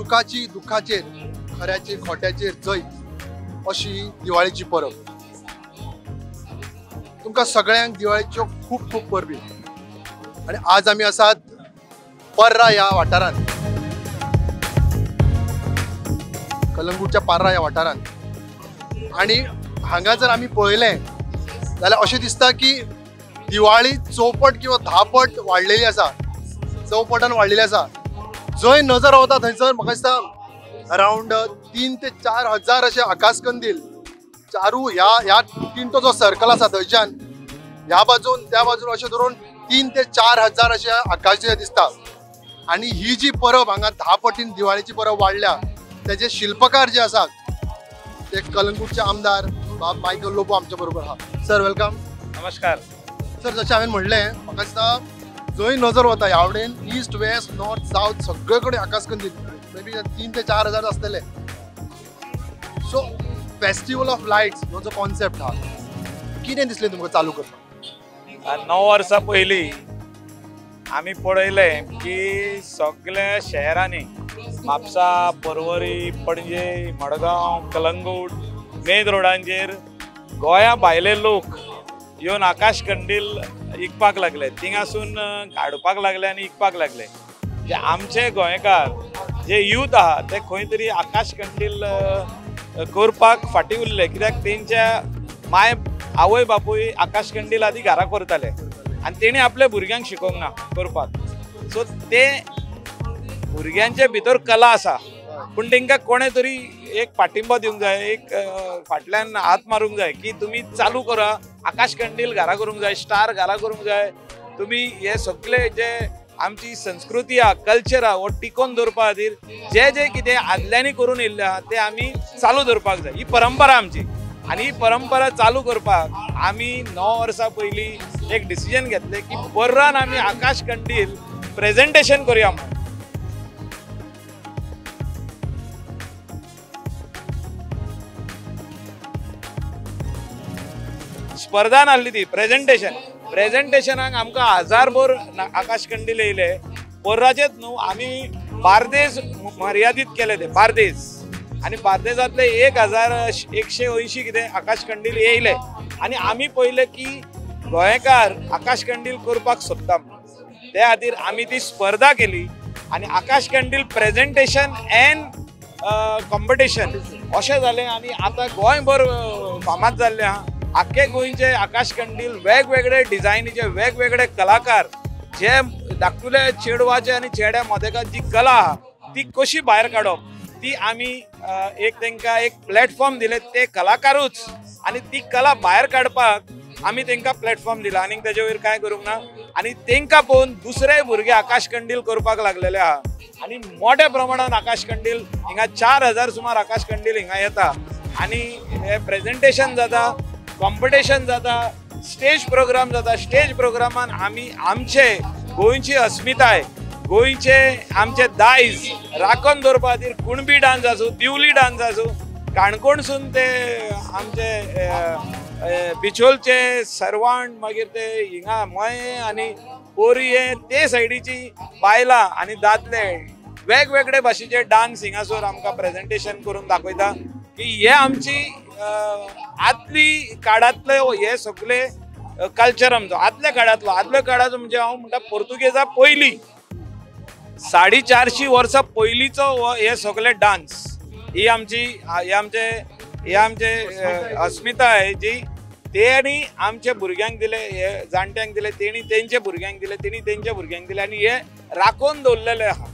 सुखाची दुखाचेर खऱ्याचे खोट्याचेर जैत अशी दिवाळीची परब. तुमकां सगळ्यांक दिवाळीच्यो खूप खूप परबी. आणि आज आमी आसात पर्रा ह्या वाठारांत, कलंगूटच्या पार्रा ह्या वाठारांत. आणि हांगा जर आमी पळयलें जाल्यार अशें दिसता की दिवाळी चौपट किंवा 10 पट वाडलेली आसा, चौपटान वाडलेली आसा. जंय नजर वता थंयसर म्हाका दिसता अरावंड 3 ते 4 हजार अशे आकाशकंदील चारू ह्या तीनटो जो सर्कल आसा थंयच्यान ह्या बाजून त्या बाजून अशें धरून 3 ते 4 हजार अशे आकाश दिसता. आणि ही जी परब हांगा 10 पटीन दिवाळीची परब वाडल्या तेजे शिल्पकार जे आसात ते कलंगूटचे आमदार मायकल लोबो आमच्या बरोबर आहा. Sir welcome. नमस्कार सर. जशें हांवें म्हणलें म्हाका दिसता जंय नजर वता ह्या वटेन ईस्ट वेस्ट नॉर्थ साउथ सगळे कडेन आकाशकंदील मे बी 3 ते 4 हजार आसतले. सो फेस्टिवल ऑफ लायट्स हो जो कॉन्सेप्ट हा कितें दिसलें तुमकां चालू करपाक? 9 वर्सां पयलीं आमी पळयलें की सगळ्या शहरांनी म्हापसा, पर्वरी, पणजे, मडगांव, कलंगूट मेन रोडांचेर गोंया भायले लोक येवन आकाश कंदील विकपाक लागले, थिंगासून काडपाक लागले आनी विकपाक लागले. जे आमचे गोंयकार जे यूथ आहा ते खंय तरी आकाश कंदील करपाक फाटीं उरले, कित्याक तेंच्या माय आवय बापूय आकाश कंदील आदी घरा करताले आनी तेणी आपल्या भुरग्यांक शिकोवंक ना करपाक. सो ते भुरग्यांचे भितर कला आसा पूण तेंकां कोणे तरी एक पाठिंबा दिवंक जाय, एक फाटल्यान हात मारूंक जाय की तुमी चालू करा, आकाश कंदील घरा करूंक जाय, स्टार घरा करूंक जाय. तुमी हे सगळे जे आमची संस्कृती आहा, कल्चर आहा, हो टिकोवन दवरपा खातीर जे जे कितें आदल्यांनी करून येयल्लें आहा तें आमी चालू दवरपाक जाय. ही परंपरा आमची आनी ही परंपरा चालू करपाक आमी 9 वर्सां पयलीं एक डिसिजन घेतलें की पर्रान आमी आकाश कंदील प्रेजेंटेशन करुया म्हणून. स्पर्धा नासली ती प्रेजेंटेशनाक आमकां 1000 भर आकाश कंदील येयले. पर्राचेच न्हू आमी बार्देस मर्यादीत केले ते बार्देस, आनी बार्देसांतले 1180 कितें आकाश कंदील येयले. आनी आमी पळयलें की गोंयकार आकाश कंदील करपाक सोदता म्हणून त्या खातीर आमी ती स्पर्धा केली आनी आकाश कंदील प्रेजेंटेशन एंड कॉम्पिटिशन अशें जालें. आनी आतां गोंयभर फामाद जाल्लें आहा. आख्खे गोंयचे आकाश कंदील वेगवेगळे डिझायनीचे वेगवेगळे कलाकार जे धाकटुले चेडवाचे आनी चेड्या मदेकात जी कला आहा ती कशी भायर काडप ती आमी एक तेंकां एक प्लॅटफॉर्म दिले, ते कलाकारूच आनी ती कला भायर काडपाक आमी तेंकां प्लॅटफॉर्म दिला आनी तेजे वयर कांय करूंक ना. आनी तेंकां पळोवन दुसरे भुरगे आकाश कंदील करपाक लागलेले आहा आनी मोठ्या प्रमाणात आकाश कंदील हिंगा 4000 सुमार आकाश कंदील हिंगा येता. आनी हे प्रेजेंटेशन जाता, कॉम्पिटिशन जाता, स्टेज प्रोग्राम जाता. स्टेज प्रोग्रामान आमी आमचे गोंयची अस्मिताय, गोंयचे आमचे दायज राखून दवरपा खातीर कुणबी डान्स आसूं, दिवली डान्स आसूं, काणकोणसून ते आमचे बिचोलचे सर्वांट, मागीर ते हिंगा मये आनी पोरी ते सायडीची बायलां आनी दादले वेगवेगळे भाशेचे डान्स हिंगासर आमकां प्रेजेंटेशन करून दाखयता की हे आमची आदली काळांतले हे सगळे कल्चर आमचो आदल्या काळाचो म्हणजे हांव म्हणटा पोर्तुगेजा पयलीं 450 वर्सां पयलींचो हे सगळे डान्स ही आमची हे आमचे अस्मिताय जी तेणी आमच्या भुरग्यांक दिले, हे जाणट्यांक दिले, तेणी तेंच्या भुरग्यांक दिले, तेणी तेंच्या भुरग्यांक दिले आनी हे राखून दवरलेले आहा.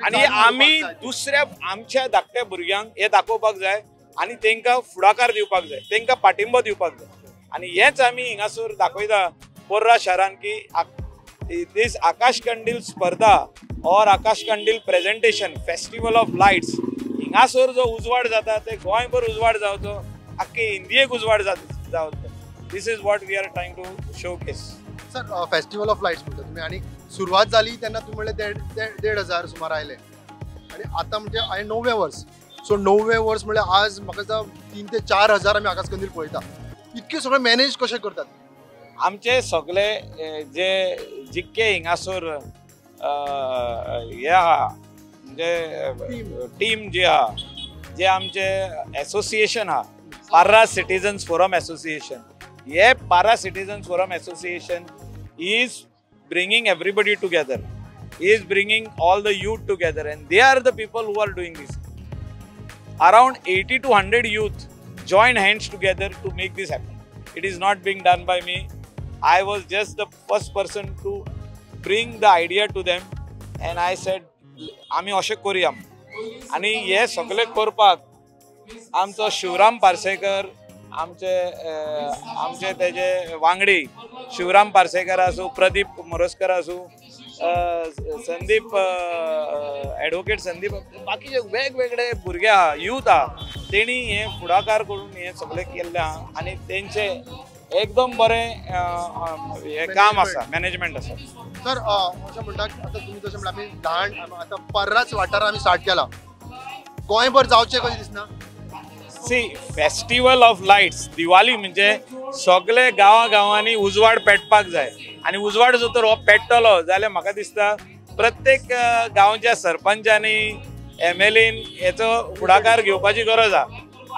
आनी आमी दुसऱ्या आमच्या धाकट्या भुरग्यांक हे दाखोवपाक जाय आनी तेंकां फुडाकार दिवपाक जाय, तेंकां पाठिंबो दिवपाक जाय. आनी हेच आमी हिंगासर दाखयता पर्रा शारान की दीस आकाश कंदील स्पर्धा और आकाश कंदील प्रेजेंटेशन फेस्टिवल ऑफ लायट्स हिंगासर जो उजवाड जाता ते गोंयभर उजवाड जावचो, आख्खे इंडियेक उजवाड जावचो. This is what we are trying to showcase. सर फेस्टिवल ऑफ लायट्स म्हणटा तुमी आनी सुरवात जाली तेन्ना तुमी म्हणलें 1,500 सुमार आयले आनी आतां म्हणजे हांवें 9वें वर्स. सो 9वें वर्स म्हळ्यार आज म्हाका दिसता 3 ते 4 हजार आमी आकाश कंदील पळयता. इतके सगळे मॅनेज कशें करतात? आमचे सगळे जे जितके हिंगासर हे आहा म्हणजे टीम जी हा, जे आमचे एसोसिएशन हा, पार्रा सिटीजन्स फोरम एसोसिएशन. हे पार्रा citizens forum association is bringing everybody together. He is bringing all the youth together, and they are the people who are doing this. Around 80 to 100 youth join hands together to make this happen. It is not being done by me. I was just the first person to bring the idea to them, and I said, आमी अशें करूया. आणि हे सगळे करपाक आमचो शिवराम पार्सेकर, आमचे तेजे वांगडी शिवराम पार्सेकर आसूं, प्रदीप मोरजकर आसूं, संदीप ॲडव्होकेट संदीप, बाकीचे वेगवेगळे भुरगे आहा, यूथ आहा, तेणी हे फुडाकार करून हे सगळे केल्ले आहा. आणि तेंचे एकदम बरें हे काम आसा, मॅनेजमेंट आसा. तर अशें म्हणटा की आतां तुमी जशें म्हणटा आमी धाण आतां पर्राच वाठारांत आमी स्टार्ट केला. गोंयभर जावचें कशें दिसना? See, festival of lights, Diwali म्हणजे सगळे गांवांनी उजवाड पेटपाक जाय. आणि उजवाड जर तर हो पेट्टलो जाल्यार म्हाका दिसता प्रत्येक गांवच्या सरपंचांनी, MLAन हेचो फुडाकार घेवपाची गरज आहा.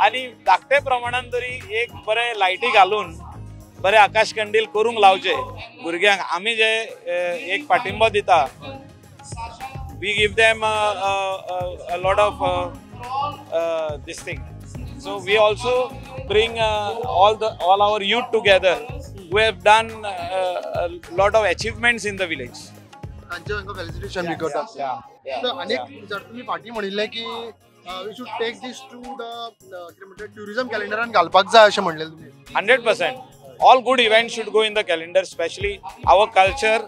आणि धाकटे प्रमाणान तरी एक बरे लायटी घालून बरे आकाश कंदील करूंक लावचे भुरग्यांक. आमी जे एक पाठिंबो दिता, we give them a lot of this thing. So we also bring all our youth together who have done a lot of achievements in the village. तांचे फेलिसिटेशन बी करतात. तर अनेक जर तुम्ही फाटी म्हणिल्ले की we should take this to the कितें म्हणटा ट्युरिझम कॅलेंडरान घालपाक जाय अशें म्हणलें तुमी. 100%. All good events should go in the calendar, especially our culture,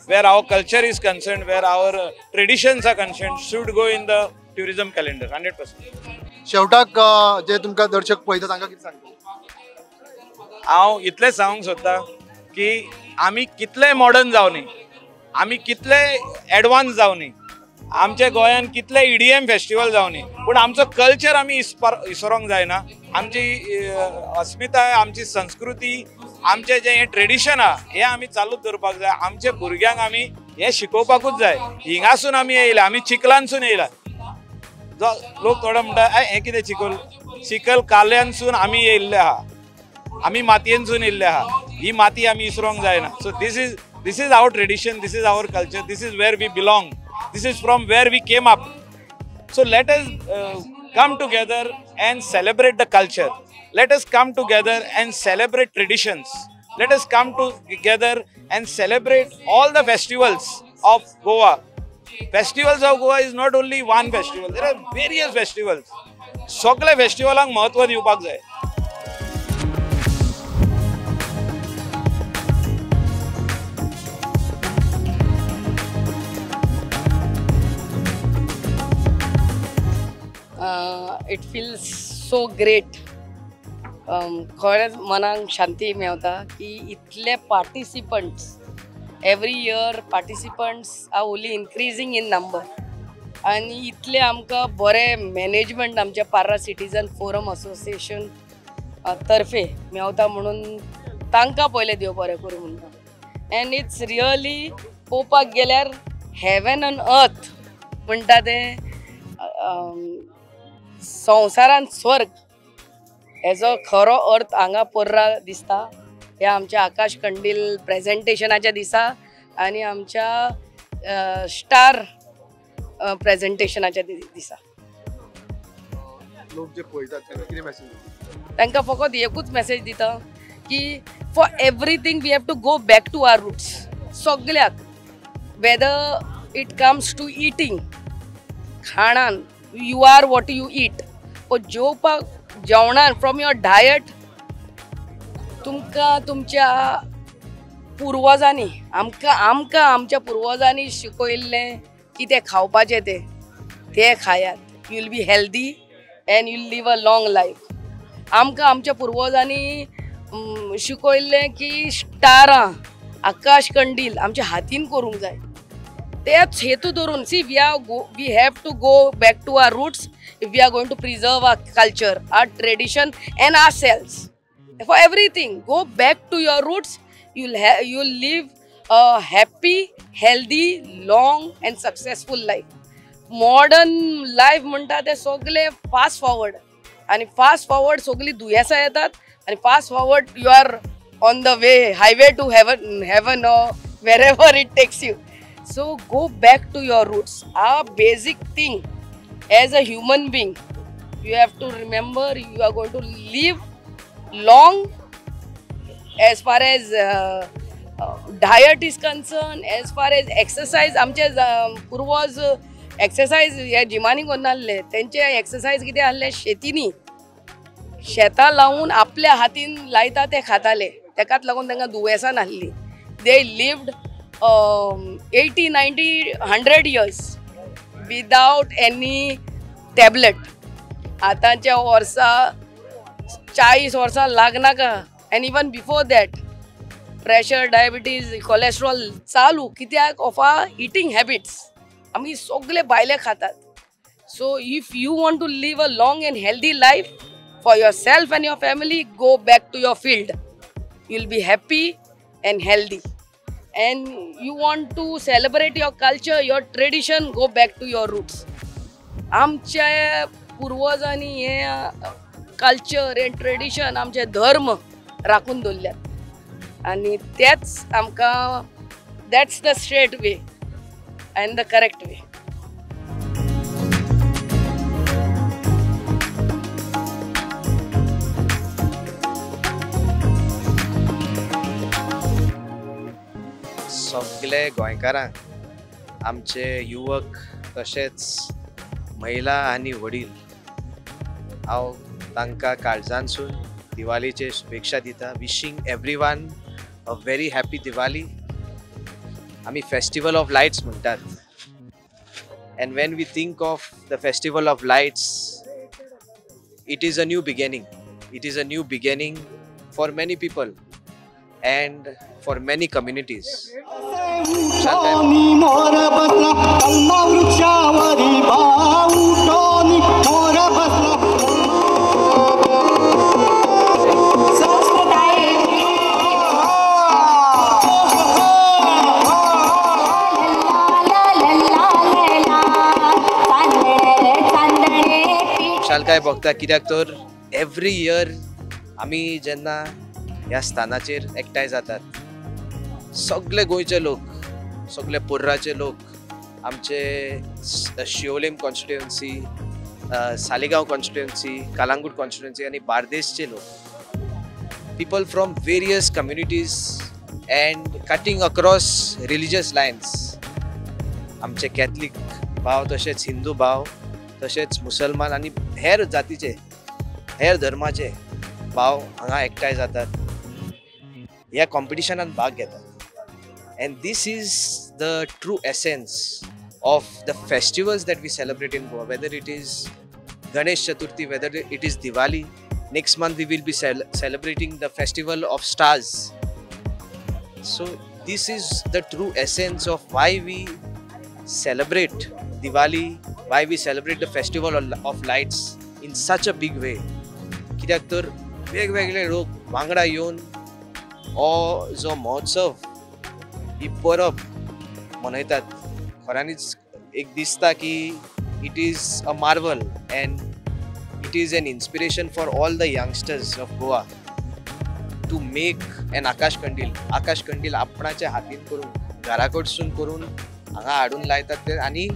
where our culture is concerned, where our traditions are concerned, should go in the tourism calendar. 100%. शेवटाक जे तुमकां दर्शक पळयता तांकां कितें सांगता? हांव इतलें सांगूंक सोदतां की आमी कितले मॉडर्न जावनी, आमी कितले एडवान्स जावनी, आमच्या गोंयान कितले EDM फेस्टिवल जावनी, पूण आमचो कल्चर आमी इसरोंक जायना. आमची अस्मिताय, आमची संस्कृती, आमचें जें हें ट्रेडिशन आहा हें आमी चालूच दवरपाक जाय. आमच्या भुरग्यांक आमी हें शिकोवपाकूच जाय. हिंगासून आमी येयला, आमी चिखलानसून येयला. लोक थोडे म्हणटा हें कितें चिखल काल्यानसून आमी येयल्ले आहा, आमी मातयेनसून येयल्ले आहा. ही माती आमी इसरोंक जायना. So this is our tradition, this is our culture, this is where we belong, this is from where we came up. So let us come together and celebrate the culture. Let us come together and celebrate traditions. Let us come together and celebrate all the festivals of Goa. Festivals of Goa is not only one festival, there are various festivals. सगळे फेस्टिवलांक महत्व दिवपाक जाय. It feels so great. खरेंच मनाक शांती मेवता की इतले participants every year participants are only increasing in number. आनी इतले आमकां बरें मॅनेजमेंट आमच्या पार्रा सिटीजन फोरम असोसिएशन तर्फे मेवता म्हणून तांकां पयले देव बरें करूं म्हणटा. एंड इट्स रियली पळोवपाक गेल्यार हेवन ऑन अर्थ म्हणटा तें संवसारान स्वर्ग हेजो खरो अर्थ हांगा पर्रा दिसता. ह्या आमच्या आकाश कंदील प्रेजेंटेशनाच्या दिसा आनी आमच्या स्टार प्रेजेंटेशनाच्या दिसा लोक जे पळयतात तांकां कितें मॅसेज दिता? तांकां फकत एकूच मॅसेज दिता की for everything we have to go back to our roots. सगळ्याक whether it comes to eating, खाणान, you are what you eat. जेवपाक जेवणान फ्रॉम युअर डायट तुमकां तुमच्या पुर्वजांनी आमकां आमच्या पुर्वजांनी शिकयल्लें कितें खावपाचें ते खायात. You will be healthy and you will live a long life. आमकां आमच्या पुर्वजांनी शिकयल्लें की स्टारां, आकाश कंदील आमच्या हातीन करूंक जाय. तेच हेतू धरून see we have to go back to our roots if we are going to preserve our culture, our tradition and ourselves. For everything, go back to your roots. You'll live a happy, healthy, long and successful life. Modern life म्हणटा ते सगळे fast forward आणि fast forward सगळी दुयेसां येतात आणि fast forward you are on the way highway to heaven or wherever it takes you. So go back to your roots. A basic thing as a human being, you have to remember you are going to live long. As far as diet is concerned, as far as exercise, आमचे पूर्वज exercise ह्या जिमानी करनासले, तेंचे exercise कितें आहले शेतीनी शेतां लावून आपल्या हातीन लायता ते खाताले, तेकाच लागून तांकां दुयेसां नासली. They lived 80, 90, 100 years without any tablet. आतांच्या वर्सां 40 वर्सां लागनाका. And even before that pressure, diabetes, cholesterol चालू कित्याक ऑफ आ इटींग हॅबिट्स. आमी सगळे भायले खातात. So if you want to live a long and healthy life for yourself and your family, go back to your field. You'll be happy and healthy. And you want to celebrate your culture, your tradition, go back to your roots. आमच्या पूर्वजांनी हे culture end tradition, आमचे धर्म राखून दवरल्यात आणि तेच आमकां that's the straight way and the correct way. सगळे गोंयकारांक, आमचे युवक तशेंच महिला आनी वडील, हांव तांकां काळजानसून दिवाळीचे शुभेच्छा दिता. Wishing everyone a very happy Diwali. आमी फेस्टिवल ऑफ लायट्स म्हणटात. And when we think of the festival of lights, it is a new beginning. It is a new beginning for many people and for many communities. विशालकाय भोगता कित्याक तर every year आमी जेन्ना ह्या स्थानाचेर एकठांय जातात, सगळे गोंयचे लोक, सगळे पोर्राचे लोक, आमचे Siolim constituency, Saligao constituency, Calangute constituency आनी बार्देसचे लोक, people from various communities and cutting across religious lines. आमचे कॅथलीक भाव, तशेंच हिंदू भाव, तशेंच मुसलमान आनी हेर जातीचे, हेर धर्माचे भाव हांगा एकठांय जातात, ह्या कॉम्पिटिशनान भाग घेतात. And this is the true essence of the festivals that we celebrate in Goa. Whether it is Ganesh Chaturthi, whether it is Diwali. Next month we will be celebrating the festival of stars. So this is the true essence of why we celebrate Diwali, why we celebrate the festival of lights in such a big way. कित्याक तर वेगवेगळे लोक वांगडा येवन हो जो महोत्सव, ही परब मनयतात. खऱ्यांनीच एक दिसता की it is a marvel and it is an inspiration for all the youngsters of Goa to make an akash kandil. आकाश कंडील आपणाच्या हातीन करून, घरा कडसून करून हांगा हाडून लायतात ते, आनी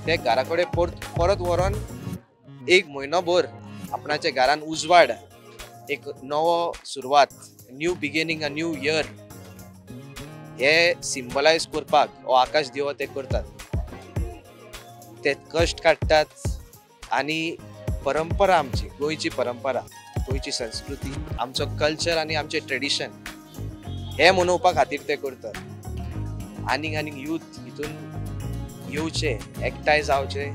ते घरा कडेन परत व्हरोन एक म्हयनोभर आपणाच्या घरान उजवाड, एक नवो सुरवात, new beginning, a new year, हे सिंबलायज करपाक हो आकाश दिवो ते करतात. ते कश्ट काडटात आनी परंपरा, आमची गोंयची परंपरा, गोंयची संस्कृती, आमचो कल्चर आनी आमचे ट्रेडिशन हे मनोवपा खातीर ते करतात. आनीक यूथ हितून येवचे, एकठांय जावचे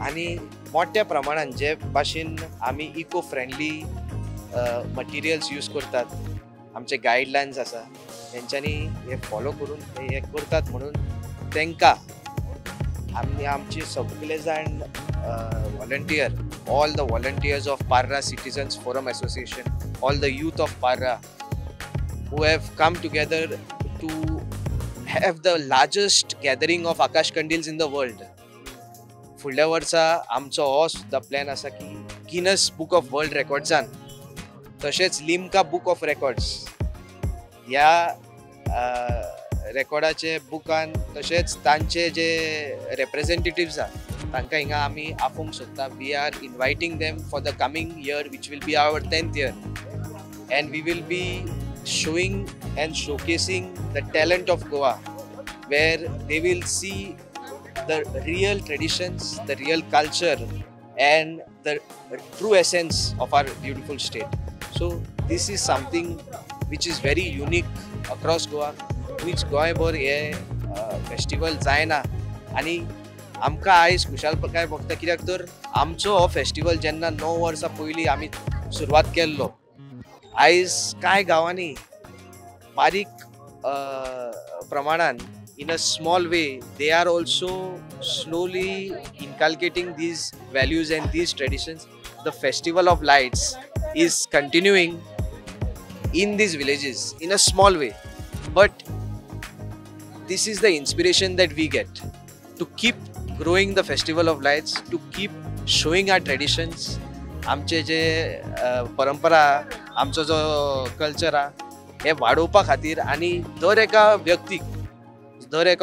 आनी मोठ्या प्रमाणान जे भाशेन आमी इको फ्रेंडली मटिरियल्स यूज करतात, आमचे गायडलायन्स आसा तेंच्यांनी हे फॉलो करून हे करतात. म्हणून तांकां आमी आमचे सगळे जाण volunteer, all the volunteers of Parra citizens forum association, all the youth of Parra who have come together to have the largest gathering of Akash Kandils in the world. फुडल्या वर्सा आमचो हो सुद्दां प्लॅन आसा की गिनस बूक ऑफ वर्ल्ड रेकॉर्ड्सान तशेंच Limca book of records ह्या रेकॉर्डाचे बुकान तशेंच तांचे जे रिप्रेझेंटेटिव्स आसा तांकां हिंगा आमी आपोवंक सोदता. We are inviting them for the coming year which will be our 10th year and we will be showing and showcasing the talent of Goa where they will see the real traditions, the real culture and the true essence of our beautiful state. So this is something which is very unique across Goa, which गोंयभर हे festival जायना आनी आमकां आयज खुशालकाय भोगता कित्याक तर आमचो हो फेस्टिवल जेन्ना 9 वर्सां पयलीं आमी सुरवात केल्लो आयज कांय गांवांनी बारीक प्रमाणान in a small way they are also slowly inculcating these values and these traditions. The festival of lights is continuing in these villages in a small way, but this is the inspiration that we get to keep growing the festival of lights, to keep showing our traditions. आमचे जे परंपरा आमचो जो culture हे वाडोवपा खातीर आनी दर एका व्यक्तीक दर एक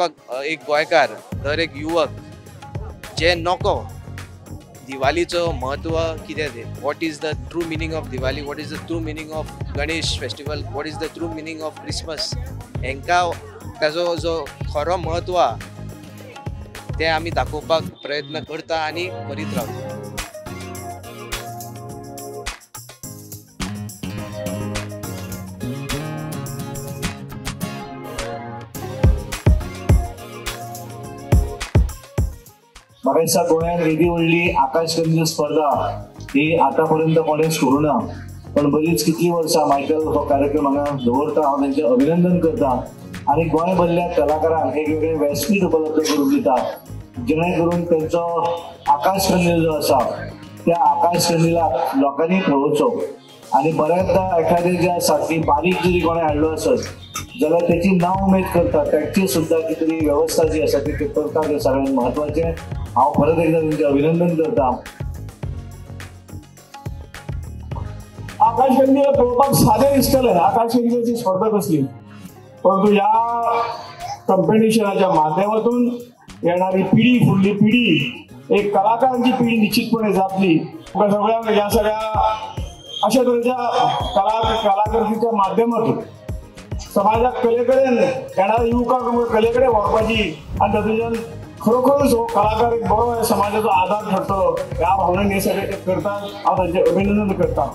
गोंयकार दर एक युवक जे नको दिवाळीचो महत्व कितें ते what is the true meaning of Diwali, what is the true meaning of Ganesh festival, what is the true meaning of Christmas हेंकां ताजो जो खरो महत्व ते आमी दाखोवपाक प्रयत्न करता आनी करीत रावता. म्हाका दिसता गोंयांत एदी व्हडली आकाश कंदील स्पर्धा ही आतापर्यंत कोणेच करूं ना, पण बरीच कितली वर्सां मायकल हो कार्यक्रम हांगा दवरता. हांव तेंचें अभिनंदन करता आनी गोंय भरल्या कलाकारांक वेगवेगळे व्यासपीठ उपलब्ध करून दिता जेणे करून तेंचो आकाश कंदील जो आसा त्या आकाश कंदिलाक लोकांनी पळोवचो. आनी बऱ्याचदा एखादे जे आसा की बारीक जरी कोणें हाडलो आसत जाल्यार तेची नांव उमेद करता ताची सुद्दां कितें वेवस्था जी आसा ती करता तें सगळ्यांत म्हत्वाचें. हांव परत एकदा तुमचें अभिनंदन करता. आकाश कंदील पळोवपाक सादें दिसतलें आकाश कंदिलाची स्पर्धा कसली, परंतु ह्या कॉम्पिटिशनाच्या माध्यमातून येणारी पिढी फुडली पिढी एक कलाकारांची पिढी निश्चितपणे जातली. सगळ्यांक ह्या सगळ्या अशा तरेच्या कलाकृतीच्या माध्यमातून समाजाक कलेकडेन येणाऱ्या युवकांक कलेकडे वळपाची आनी तातूंतल्यान खरोखरच हो कलाकार एक बरो समाजाचो आधार ठरतलो ह्या भावनेन हे सगळे करतात. हांव तांचें अभिनंदन करता.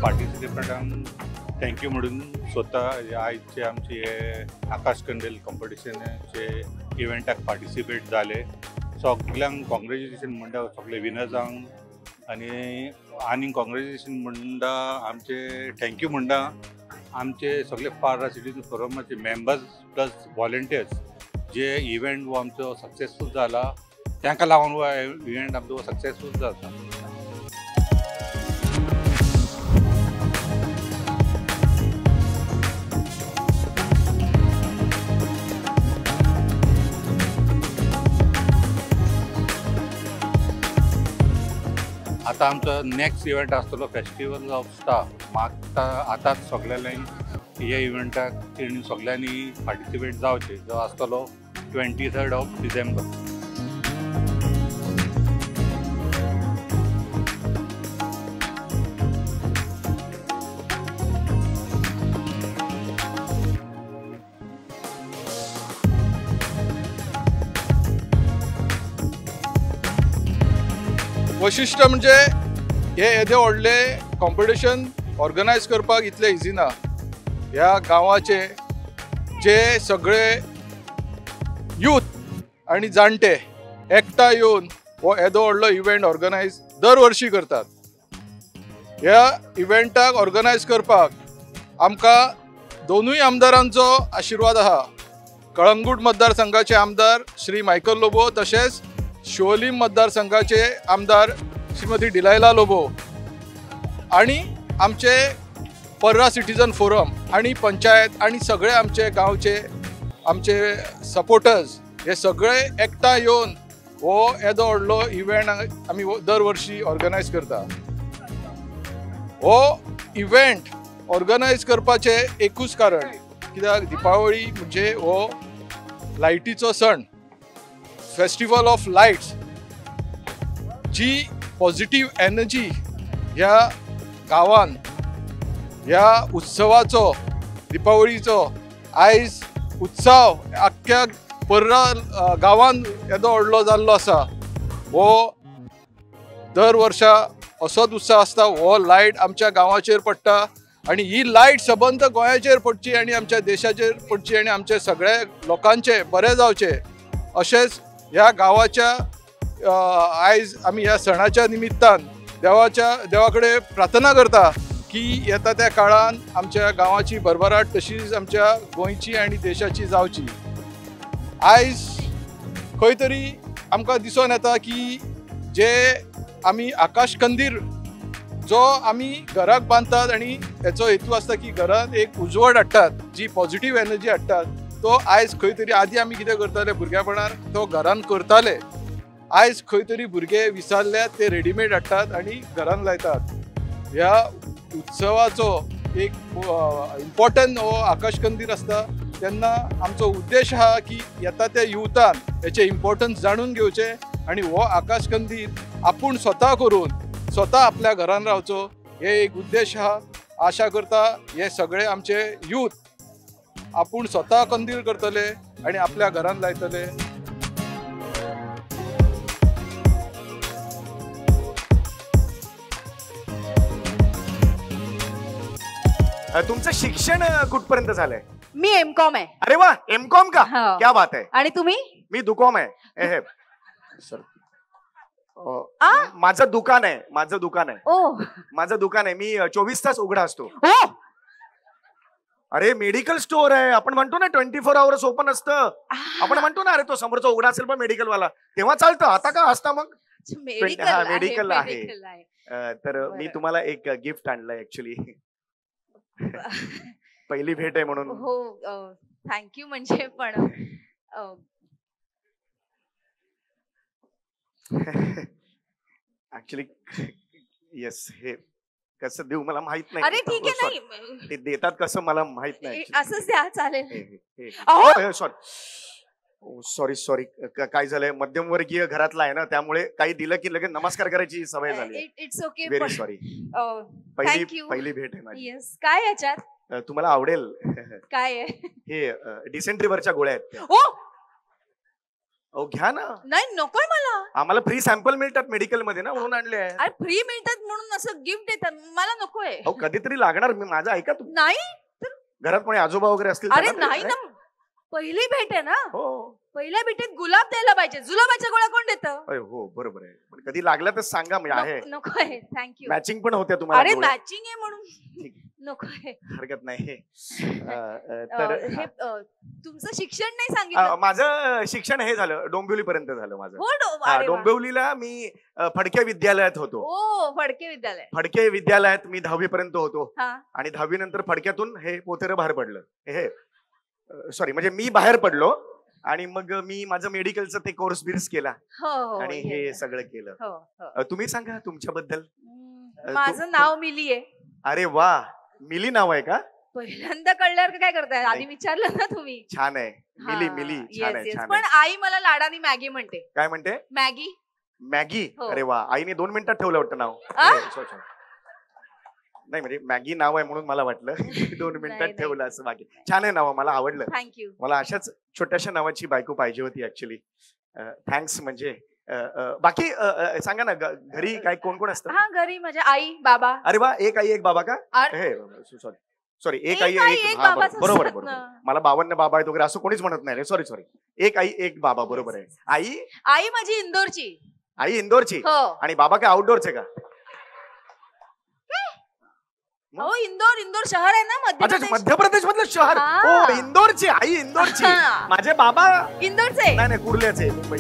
पार्टिसिपेंटांक थँक्यू म्हणून स्वता आयचे आमचे हे आकाश कंदील कॉम्पिटिशनाचे इव्हेंटाक पार्टिसिपेट जाले. सगळ्यांक कॉंग्रेच्युलेशन म्हणटा सगळे विनर्सांक आनी कॉंग्रेच्युलेशन म्हणटा आमचे थँक्यू म्हणटा आमचे सगळे पारा सिटीजन फोरमाचे मेंबर्स प्लस वॉलंटियर्स जे इव्हेंट हो आमचो सक्सेसफूल जाला तांकां लागून हो इव्हेंट आमचो सक्सेसफूल जाता. आता आमचो नेक्स्ट इव्हेंट आसतलो फेस्टिवल ऑफ स्टार. म्हाका आतांच सगळ्यांक हे इव्हेंटाक तेणी सगळ्यांनी पार्टिसिपेट जावचे जो आसतलो 23rd December. वैशिष्ट्य म्हणजे हे येदे व्हडले कॉम्पिटिशन ऑर्गनायज करपाक इतले इझी ना. ह्या गांवाचे जे सगळे यूथ आनी जाणटे एकठांय येवन हो येदो व्हडलो इव्हेंट ऑर्गनायज दर वर्षी करतात. ह्या इव्हेंटाक ऑर्गनायज करपाक आमकां दोनूय आमदारांचो आशिर्वाद आहा. कळंगूट मतदारसंघाचे आमदार श्री मायकल लोबो तशेंच शिवोलीम मतदारसंघाचे आमदार श्रीमती डिलायला लोबो आणि आमचे पर्रा सिटीजन फोरम आणि पंचायत आणि सगळे आमचे गांवचे आमचे सपोर्टर्स हे सगळे एकठांय येवन हो येदो व्हडलो इव्हेंट आमी दरवर्षी ऑर्गनायज करता. हो इव्हेंट ऑर्गनायज करपाचे एकूच कारण कित्याक दिपावळी म्हणजे हो लायटीचो सण, फेस्टिवल ऑफ लायट्स, जी पॉझिटिव्ह एनर्जी ह्या गांवान ह्या उत्सवाचो दिपावळीचो आयज उत्सव आख्ख्या पर्रा गांवान येदो व्हडलो जाल्लो आसा. हो दर वर्सा असोच उत्सव आसता. हो लायट आमच्या गांवाचेर पडटा आणि ही लायट सबंद गोंयाचेर पडची आणि आमच्या देशाचेर पडची आणि आमचे सगळे लोकांचे बरें जावचे अशेंच ह्या गांवाच्या आयज आमी ह्या सणाच्या निमित्तान देवा कडेन प्रार्थना करता की येता त्या काळान आमच्या गांवाची भरभराट तशीच आमच्या गोंयची आणि देशाची जावची. आयज खंय तरी आमकां दिसून येता की जे आमी आकाश कंदील जो आमी घराक बांदतात आणि हेचो हेतू आसता की घरान एक उजवाड हाडटात, जी पॉझिटिव्ह एनर्जी हाडटात, तो आयज खंय तरी आदी आमी कितें करताले भुरग्यापणान तो घरान करताले. आयज खंय तरी भुरगे विसरल्यात, ते रेडीमेड हाडटात आणि घरान लायतात. ह्या उत्सवाचो एक इम्पॉर्टंट हो आकाश कंदील आसता तेन्ना आमचो उद्देश आहा की येता त्या युथान हेचे इम्पॉर्टन्स जाणून घेवचे आणि हो आकाश कंदील आपूण स्वता करून स्वता आपल्या घरान रावचो हे एक उद्देश आहा. आशा करता हे सगळे आमचे यूथ आपूण स्वता कंदील करतले आणि आपल्या घरान लायतले. तुमचं शिक्षण कुठपर्यंत झालंय? मी एमकॉम आहे. अरे वा, एमकॉम का? हो. क्या बात आहे. आणि तुम्ही? मी दुकॉम आहे. सर माझं दुकान आहे. ओ, माझं दुकान आहे. मी 24 तास उघडा असतो. ओ, अरे मेडिकल स्टोअर आहे. आपण म्हणतो ना 24 आवर्स ओपन असतं. आपण म्हणतो ना अरे तो समोरचा उघडा असेल पण मेडिकल वाला, तेव्हा चालतं. आता का असता मग? मेडिकल आहे. तर मी तुम्हाला एक गिफ्ट आणलंय ऍक्च्युली. पहिली भेट आहे म्हणून. हो, थँक्यू. म्हणजे पण ऍक्च्युली येस, हे कसं देऊ मला माहित नाही. अरे ठीक आहे, नाही ते देतात कसं मला माहित नाही. असंच द्या, चालेल. सॉरी काय झालंय, मध्यमवर्गीय घरातला आहे ना, त्यामुळे काही दिलं की लगेच नमस्कार करायची सवय झाली. It's okay. Very sorry. पहिली भेट आहे माझी. येस. काय याच्यात? तुम्हाला आवडेल. काय आहे? हे डिसेंट्रीवरच्या गोळ्या आहेत. घ्या ना. नाही, नकोय मला. आम्हाला फ्री सॅम्पल मिळतात मेडिकल मध्ये ना, म्हणून आणले आहेत. अरे फ्री मिळतात म्हणून असं गिफ्ट देतात, मला नकोय. कधीतरी लागणार. मी माझं ऐका तू. नाही, घरात कोणी आजोबा वगैरे असतील? अरे नाही ना, पहिली भेट आहे ना. हो, पहिल्या भेटीत गुलाब द्यायला पाहिजे. जुलाबाच्या गोळ्या कोण देतं? हो बरोबर आहे. पण कधी लागला तर सांगा, म्हणजे आहे. नकोय. थँक्यू. मॅचिंग पण होत्या तुम्हाला. अरे मॅचिंग आहे म्हणून नकोय. हरकत नाही. तर हे तुमचं शिक्षण नाही सांगितलं. माझं शिक्षण हे झालं, डोंबिवली पर्यंत झालं माझं. हो, डोंबिवलीला मी फडके विद्यालयात होतो. फडके विद्यालय. फडके विद्यालयात मी 10वी पर्यंत होतो. हा. आणि 10वी नंतर फडक्यातून हे पोतेरं बाहेर पडलं. हे सॉरी, म्हणजे मी बाहेर पडलो आणि मग मी माझं मेडिकलचं ते कोर्स बिर्स केला आणि हे सगळं केलं. तुम्ही सांगा तुमच्याबद्दल. माझं नाव मिली आहे. अरे वा, मिली नाव आहे का? पहिल्यांदा कळल्यावर काय करताय? आधी विचारलं ना तुम्ही. छान आहे. मिली छान आहे. पण आई मला लाडानी मॅगी म्हणते. काय म्हणते? मॅगी. अरे वा, आईने 2 मिनिटात ठेवलं वाटतं नाव. नाही म्हणजे मॅगी नाव आहे म्हणून मला वाटलं 2 मिनिटात ठेवलं असं. बाकी छान आहे नाव, मला आवडलं. थँक्यू. मला अशाच छोट्याशा नावाची बायको पाहिजे होती ऍक्च्युली. थँक्स. म्हणजे बाकी सांगा ना, घरी काय कोण कोण असतं? हा, घरी माझ्या आई बाबा. अरे वा, एक आई एक बाबा का? सॉरी, एक आई एक बाबा. बरोबर. मला 52 बाबा आहेत वगैरे असं कोणीच म्हणत नाही. सॉरी. एक आई एक बाबा. बरोबर आहे. आई माझी इंदोरची. आई इंदोरची. आणि बाबा काय आउटडोरचे का? हो इंदोर शहर आहे ना मध्य अच्छा प्रदेश. मध्य प्रदेश मधलं शहर. हा. हो इंदोरची आई इंदोरची. हा. माझे बाबा इंदोरचे नाही कुर्ल्याचे मुंबई.